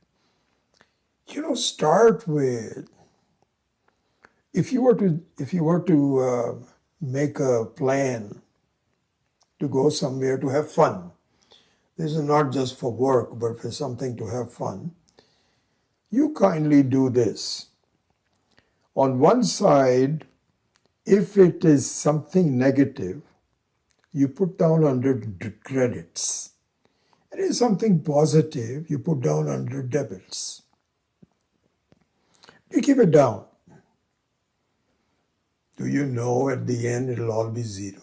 Start with, if you were to make a plan to go somewhere to have fun. This is not just for work, but for something to have fun. You kindly do this. On one side, if it is something negative, you put down under credits. It is something positive, you put down under debits. You keep it down. Do you know at the end it'll all be zero?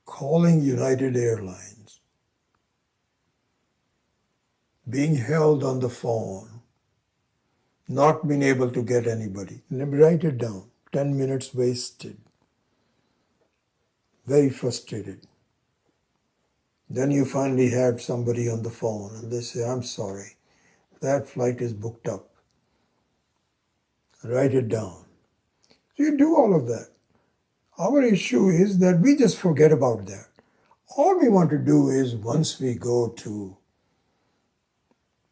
Calling United Airlines, being held on the phone, not being able to get anybody. Write it down. 10 minutes wasted. Very frustrated. Then you finally have somebody on the phone and they say, I'm sorry, that flight is booked up. Write it down. So you do all of that. Our issue is that we just forget about that. All we want to do is once we go to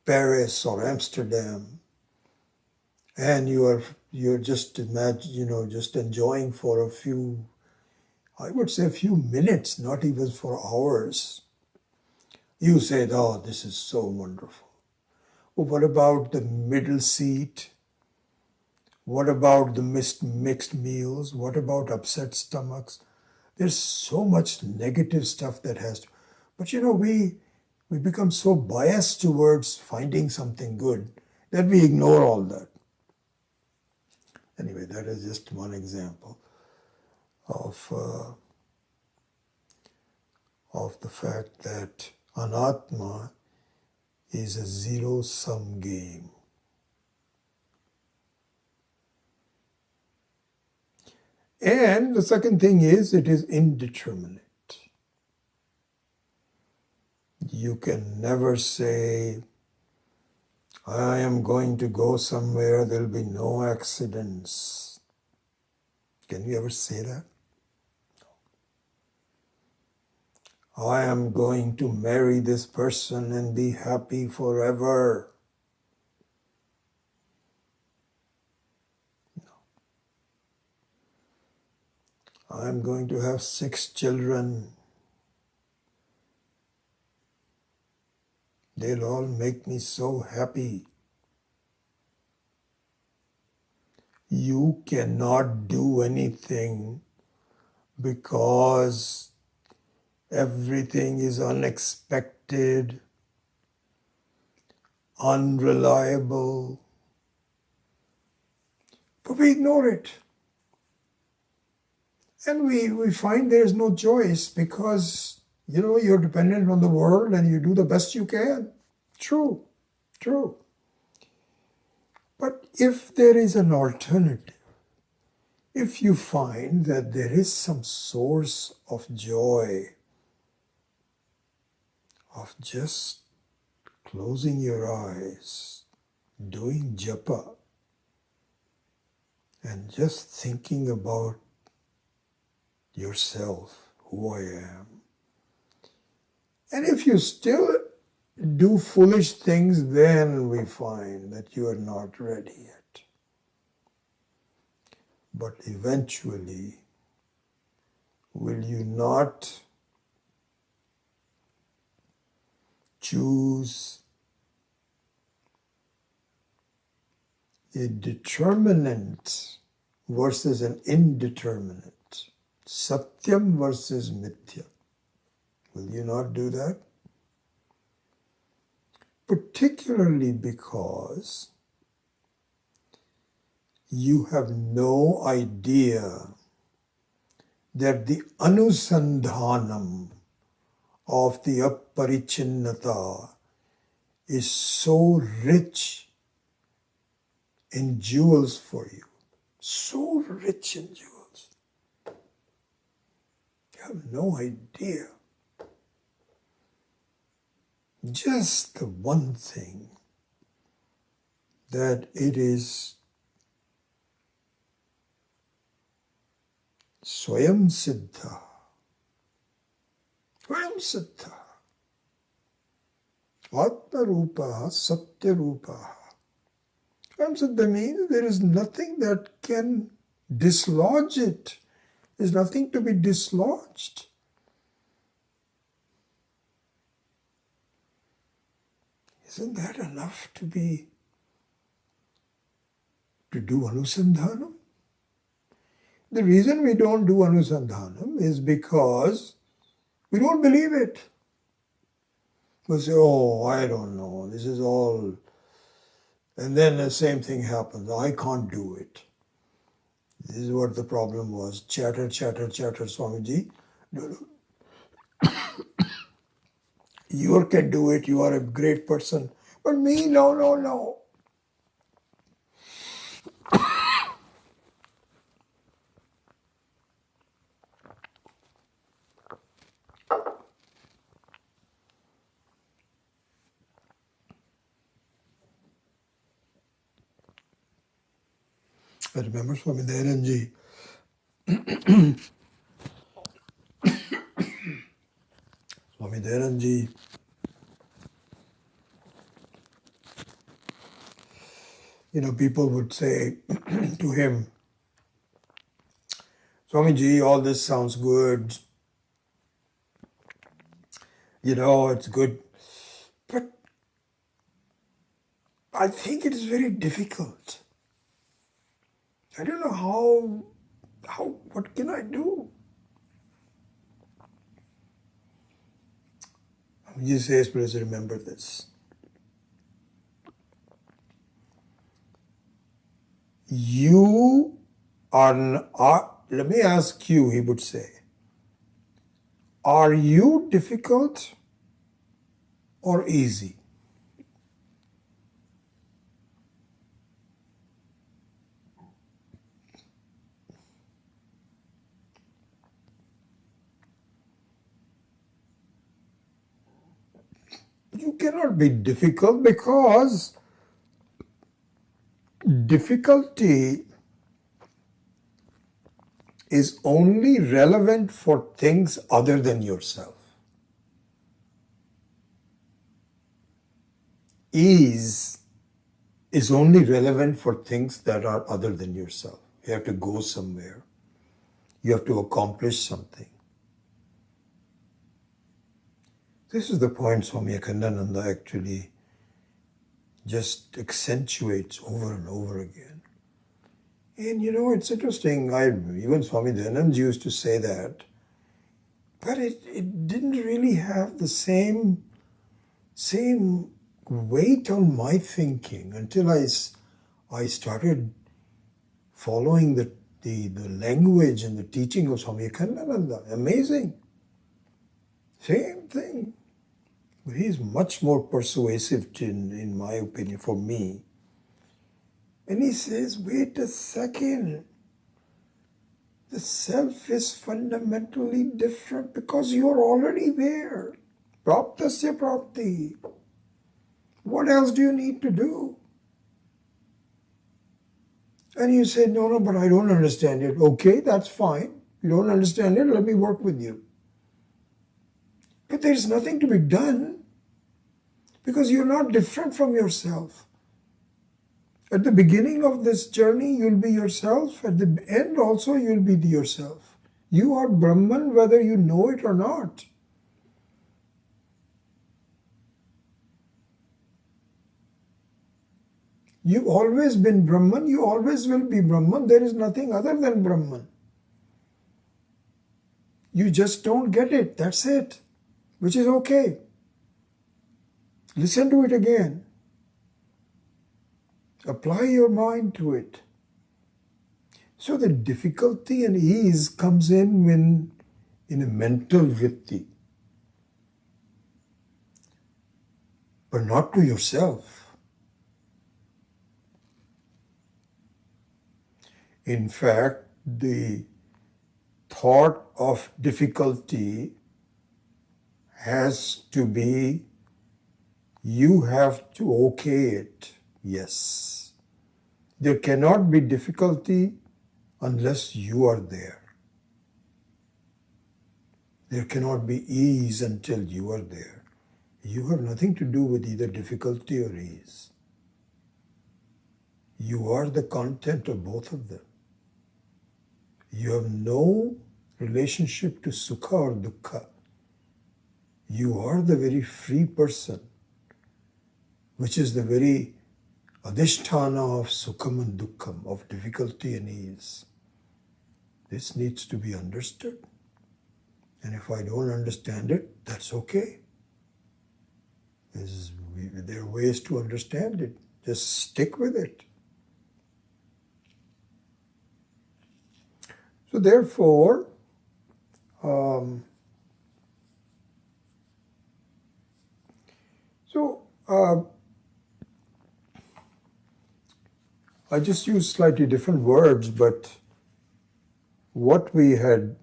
Paris or Amsterdam and you're just just enjoying for a few, I would say a few minutes, not even for hours. You say, oh, this is so wonderful. Well, what about the middle seat? What about the mixed meals? What about upset stomachs? There's so much negative stuff that has to, but we become so biased towards finding something good that we ignore all that. Anyway, that is just one example of the fact that anatma is a zero-sum game. And the second thing is it is indeterminate. You can never say I am going to go somewhere, there'll be no accidents. Can you ever say that? I am going to marry this person and be happy forever. I'm going to have 6 children. They'll all make me so happy. You cannot do anything because everything is unexpected, unreliable. But we ignore it. And we find there's no choice because, you're dependent on the world and you do the best you can. True, true. But if there is an alternative, if you find that there is some source of joy, of just closing your eyes, doing japa, and just thinking about yourself, who I am. And if you still do foolish things, then we find that you are not ready yet. But eventually, will you not choose a determinant versus an indeterminate? Satyam versus mithya. Will you not do that? Particularly because you have no idea that the anusandhanam of the aparichinnata is so rich in jewels for you. So rich in jewels. You have no idea. Just the one thing that it is Swayam Siddha. Swayam Siddha. Atma Rupa, Satya Rupa. Swayam Siddha means there is nothing that can dislodge it. There's nothing to be dislodged. Isn't that enough to do anusandhanam? The reason we don't do anusandhanam is because we don't believe it. We say, oh, I don't know, this is all. And then the same thing happens. I can't do it. This is what the problem was. Chatter, chatter, chatter, Swamiji. No. You can do it, you are a great person. But me, no, no, no. I remember Swami Dayanandji. Swami Dayanandji, people would say to him, Swamiji, all this sounds good. It's good. But I think it is very difficult. I don't know what can I do? Swamiji says, please remember this. You are, let me ask you, he would say, are you difficult or easy? You cannot be difficult because difficulty is only relevant for things other than yourself. Ease is only relevant for things that are other than yourself. You have to go somewhere. You have to accomplish something. This is the point Swami Akhandananda actually just accentuates over and over again. And it's interesting, even Swami Dayanand used to say that, but it didn't really have the same weight on my thinking until I started following the language and the teaching of Swami Akhandananda. Amazing. Same thing. But he's much more persuasive in my opinion, for me. And he says, wait a second. The self is fundamentally different because you're already there. Praptasya prapti. What else do you need to do? And you say, no, but I don't understand it. Okay, that's fine. You don't understand it, let me work with you. But there's nothing to be done because you're not different from yourself. At the beginning of this journey, you'll be yourself. At the end also, you'll be yourself. You are Brahman whether you know it or not. You've always been Brahman. You always will be Brahman. There is nothing other than Brahman. You just don't get it. That's it. Which is okay. Listen to it again. Apply your mind to it. So the difficulty and ease comes in when in a mental vritti, but not to yourself. In fact, the thought of difficulty has to be, you have to okay it. Yes. There cannot be difficulty unless you are there. There cannot be ease until you are there. You have nothing to do with either difficulty or ease. You are the content of both of them. You have no relationship to sukha or dukkha. You are the very free person, which is the very adhisthana of sukham and dukkham, of difficulty and ease. This needs to be understood. And if I don't understand it, that's okay. There are ways to understand it. Just stick with it. So therefore, I just use slightly different words, but what we had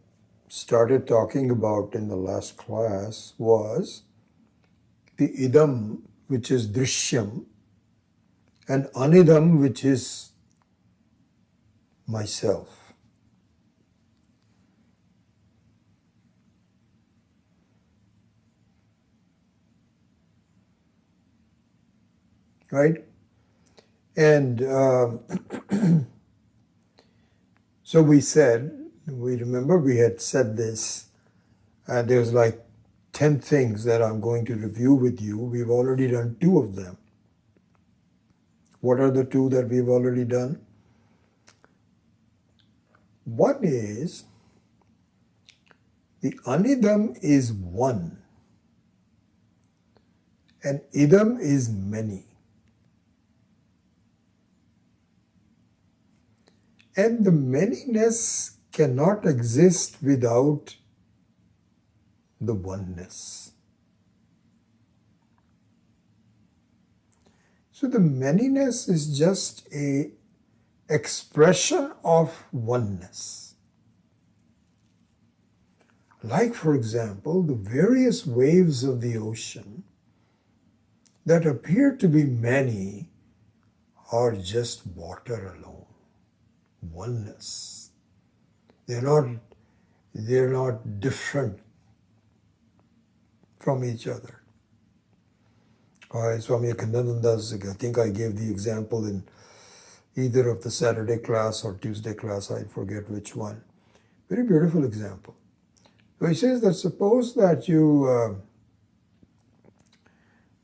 started talking about in the last class was the idam, which is drishyam, and anidam, which is myself. Right? And so we remember we had said this, and there's like 10 things that I'm going to review with you. We've already done 2 of them. What are the 2 that we've already done? One is, the anidam is one, and idam is many. And the manyness cannot exist without the oneness. So the manyness is just an expression of oneness. Like, for example, the various waves of the ocean that appear to be many are just water alone, oneness. They're not different from each other. Swami Akhandananda's, I think I gave the example in either of the Saturday class or Tuesday class, I forget which one. Very beautiful example. So he says that suppose that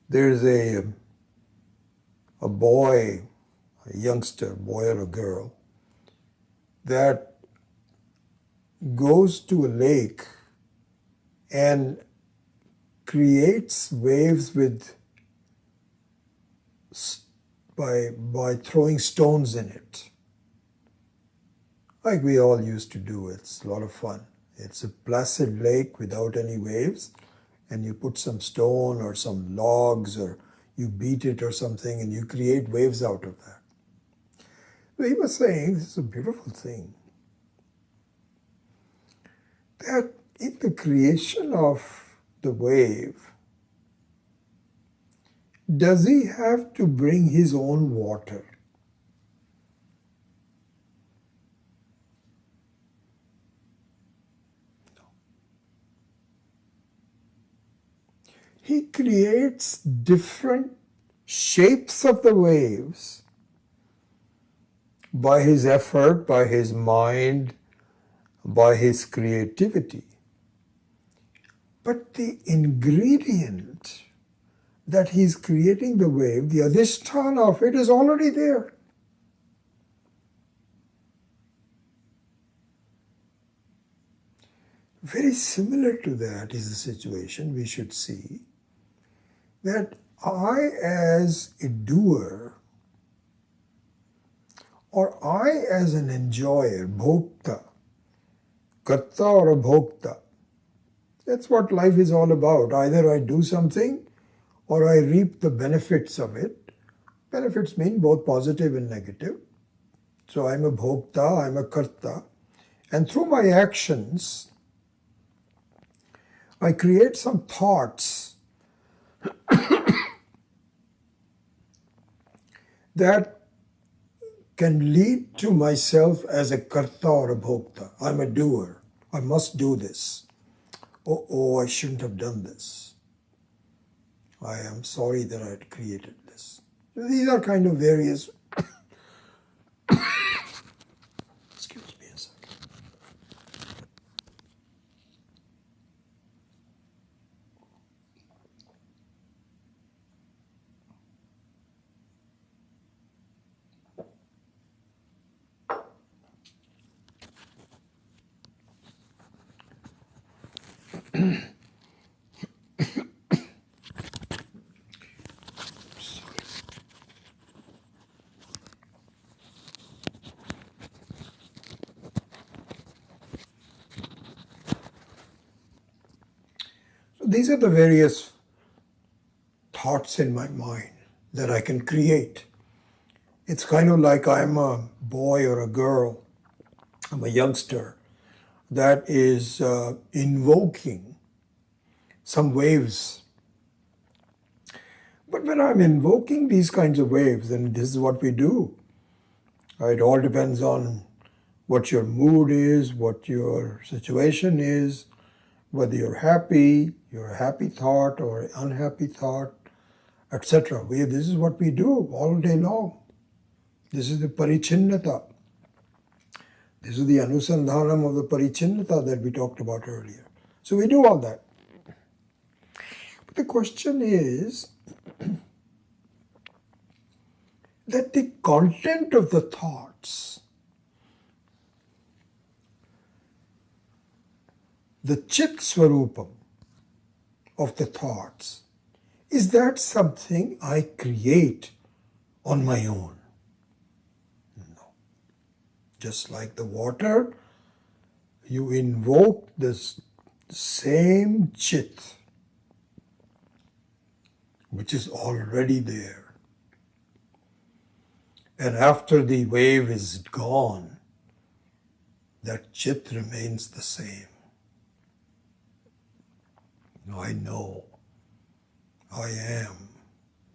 there's a boy, a youngster, boy or a girl, that goes to a lake and creates waves by throwing stones in it, like we all used to do. It's a lot of fun. It's a placid lake without any waves, and you put some stone or some logs or you beat it or something and you create waves out of that. So he was saying this is a beautiful thing, that in the creation of the wave, does he have to bring his own water? No. He creates different shapes of the waves by his effort, by his mind, by his creativity. But the ingredient that he's creating the wave, the adhisthana of it is already there. Very similar to that is the situation we should see, that I as a doer or I as an enjoyer, bhokta, karta or a bhokta, that's what life is all about. Either I do something or I reap the benefits of it. Benefits mean both positive and negative. So I'm a bhokta, I'm a karta, and through my actions, I create some thoughts that can lead to myself as a karta or a bhokta. I'm a doer. I must do this. Oh, I shouldn't have done this. I am sorry that I had created this. So these are kind of various. Excuse me a second. These are the various thoughts in my mind that I can create. It's kind of like I'm a boy or a girl, I'm a youngster that is invoking some waves. But when I'm invoking these kinds of waves, then this is what we do. It all depends on what your mood is, what your situation is, whether you're a happy thought or unhappy thought, etc. This is what we do all day long. This is the parichinnata. This is the anusandhanam of the parichinnata that we talked about earlier. So we do all that. But the question is that the content of the thoughts, the chit swarupam of the thoughts, is that something I create on my own? No. Just like the water, you invoke this same chit, which is already there. And after the wave is gone, that chit remains the same. I know, I am.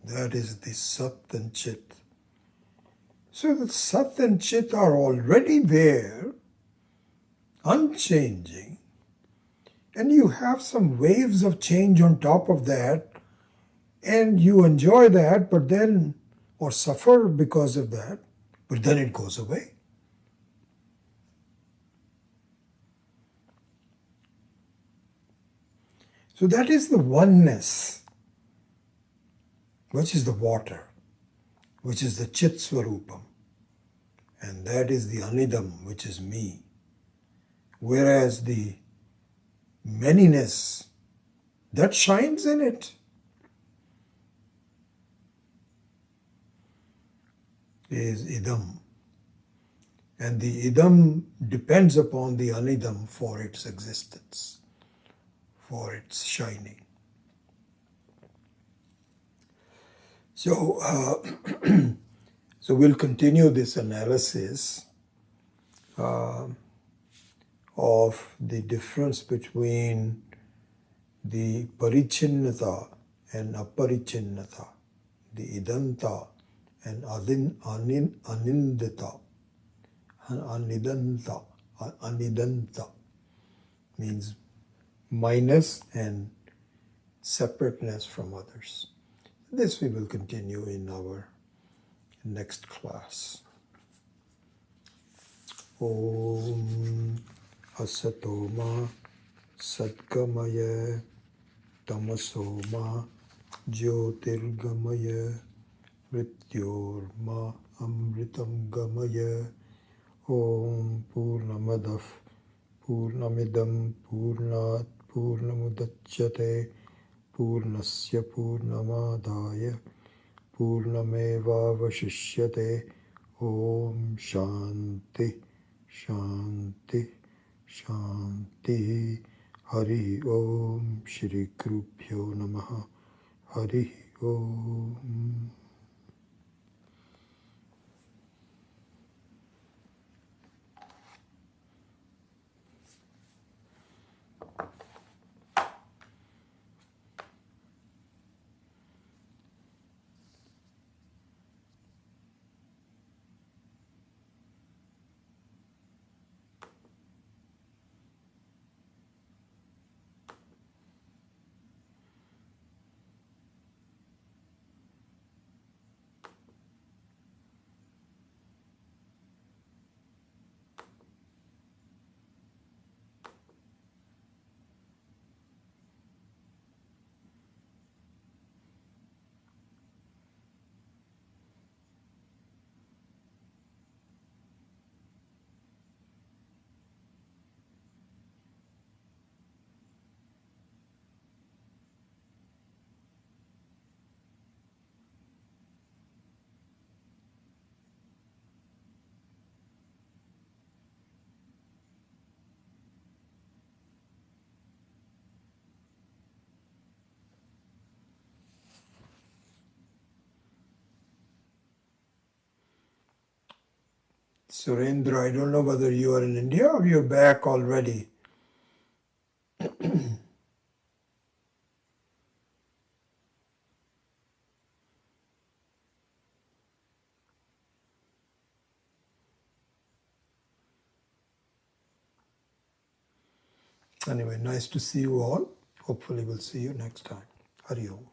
That is the Sat and Chit. So the Sat and Chit are already there, unchanging, and you have some waves of change on top of that, and you enjoy that, but then, or suffer because of that, but then it goes away. So that is the oneness, which is the water, which is the Chit Swarupam, and that is the Anidam, which is me. Whereas the manyness, that shines in it, is Idam. And the Idam depends upon the Anidam for its existence, for its shining. So, so we'll continue this analysis of the difference between the Parichinnata and Aparichinnata, the Idanta and Anindita. Anidanta means minus and separateness from others. This we will continue in our next class. Om Asatoma Satgamaya Tamasoma Jyotirgamaya Mrityorma Amritam Gamaya. Om Purnamadav Purnamidam Purnat Purnamudachyate Purnasya Purnamadaya Purnamevavashishyate. Om Shanti Shanti Shanti. Hari Om Shri Krubhyo Namaha. Hari Om. Surendra, I don't know whether you are in India or you're back already. Anyway, nice to see you all. Hopefully we'll see you next time. Hari Om.